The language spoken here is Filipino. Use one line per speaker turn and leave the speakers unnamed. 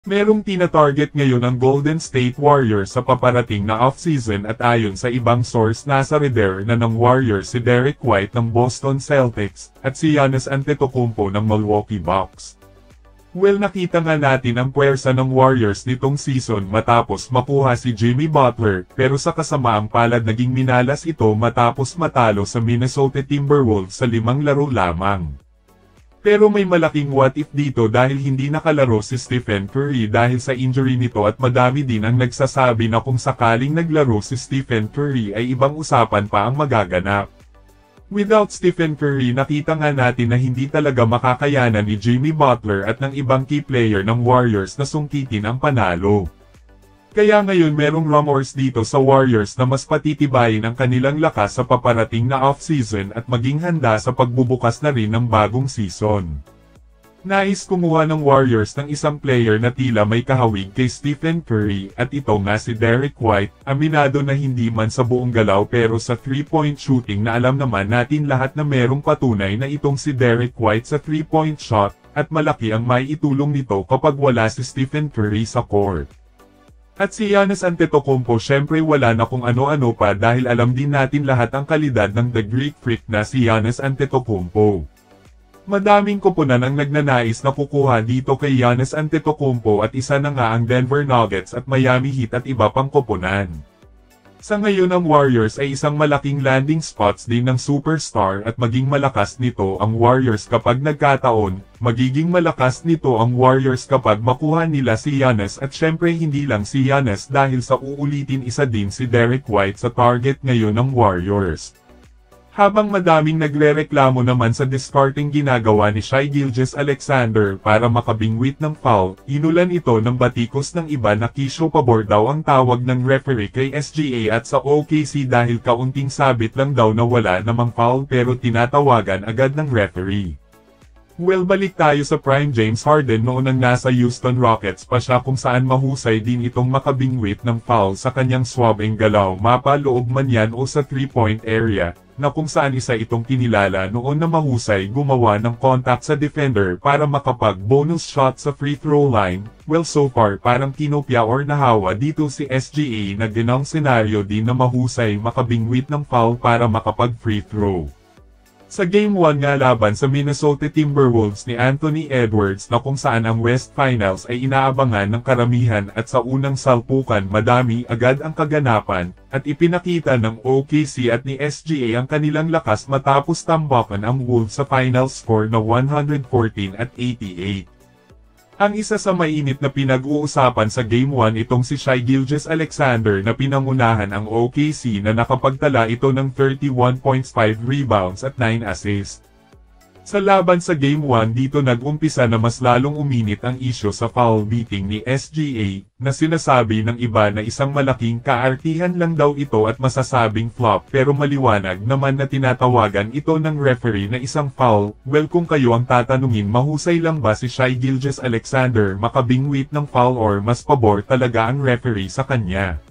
Merong tina-target ngayon ang Golden State Warriors sa paparating na off-season at ayon sa ibang source nasa radar na ng Warriors si Derek White ng Boston Celtics at si Giannis Antetokounmpo ng Milwaukee Bucks. Well, nakita nga natin ang puwersa ng Warriors nitong season matapos makuha si Jimmy Butler pero sa kasamaang palad naging minalas ito matapos matalo sa Minnesota Timberwolves sa 5 laro lamang. Pero may malaking what if dito dahil hindi nakalaro si Stephen Curry dahil sa injury nito at madami din ang nagsasabi na kung sakaling naglaro si Stephen Curry ay ibang usapan pa ang magaganap. Without Stephen Curry nakita nga natin na hindi talaga makakayanan ni Jimmy Butler at ng ibang key player ng Warriors na sungkitin ang panalo. Kaya ngayon merong rumors dito sa Warriors na mas patitibayin ang kanilang lakas sa paparating na off-season at maging handa sa pagbubukas na rin ng bagong season. Nais kumuha ng Warriors ng isang player na tila may kahawig kay Stephen Curry at ito nga si Derek White, aminado na hindi man sa buong galaw pero sa 3-point shooting na alam naman natin lahat na merong patunay na itong si Derek White sa 3-point shot at malaki ang maiitulong nito kapag wala si Stephen Curry sa court. At si Giannis Antetokounmpo syempre wala na kung ano-ano pa dahil alam din natin lahat ang kalidad ng The Greek Freak na si Giannis Antetokounmpo. Madaming koponan ang nagnanais na kukuha dito kay Giannis Antetokounmpo at isa na nga ang Denver Nuggets at Miami Heat at iba pang koponan. Sa ngayon ang Warriors ay isang malaking landing spots din ng superstar at maging malakas nito ang Warriors kapag nagkataon, magiging malakas nito ang Warriors kapag makuha nila si Giannis at syempre hindi lang si Giannis dahil sa uulitin isa din si Derek White sa target ngayon ng Warriors. Habang madaming nagrereklamo naman sa discarding ginagawa ni Shai Gilgeous-Alexander para makabingwit ng foul, inulan ito ng batikos ng iba na kisyo pabor daw ang tawag ng referee kay SGA at sa OKC dahil kaunting sabit lang daw na wala namang foul pero tinatawagan agad ng referee. Well, balik tayo sa prime James Harden noon nang nasa Houston Rockets pa siya kung saan mahusay din itong makabingwit ng foul sa kanyang swabbing galaw mapa loob man yan o sa 3-point area, na kung saan isa itong kinilala noon na mahusay gumawa ng contact sa defender para makapag-bonus shot sa free throw line. Well, so far parang kinopya or nahawa dito si SGA na ginang senaryo din na mahusay makabingwit ng foul para makapag-free throw. Sa Game 1 nga laban sa Minnesota Timberwolves ni Anthony Edwards na kung saan ang West Finals ay inaabangan ng karamihan at sa unang salpukan madami agad ang kaganapan, at ipinakita ng OKC at ni SGA ang kanilang lakas matapos tambakan ang Wolves sa final score na 114-88. Ang isa sa mainit na pinag-uusapan sa Game 1 itong si Shai Gilgeous-Alexander na pinangunahan ang OKC na nakapagtala ito ng 31 points, 5 rebounds at 9 assists. Sa laban sa Game 1 dito nag-umpisa na mas lalong uminit ang isyo sa foul beating ni SGA, na sinasabi ng iba na isang malaking kaartihan lang daw ito at masasabing flop pero maliwanag naman na tinatawagan ito ng referee na isang foul. Well, kung kayo ang tatanungin mahusay lang ba si Shai Gilgeous-Alexander makabingwit ng foul or mas pabor talaga ang referee sa kanya?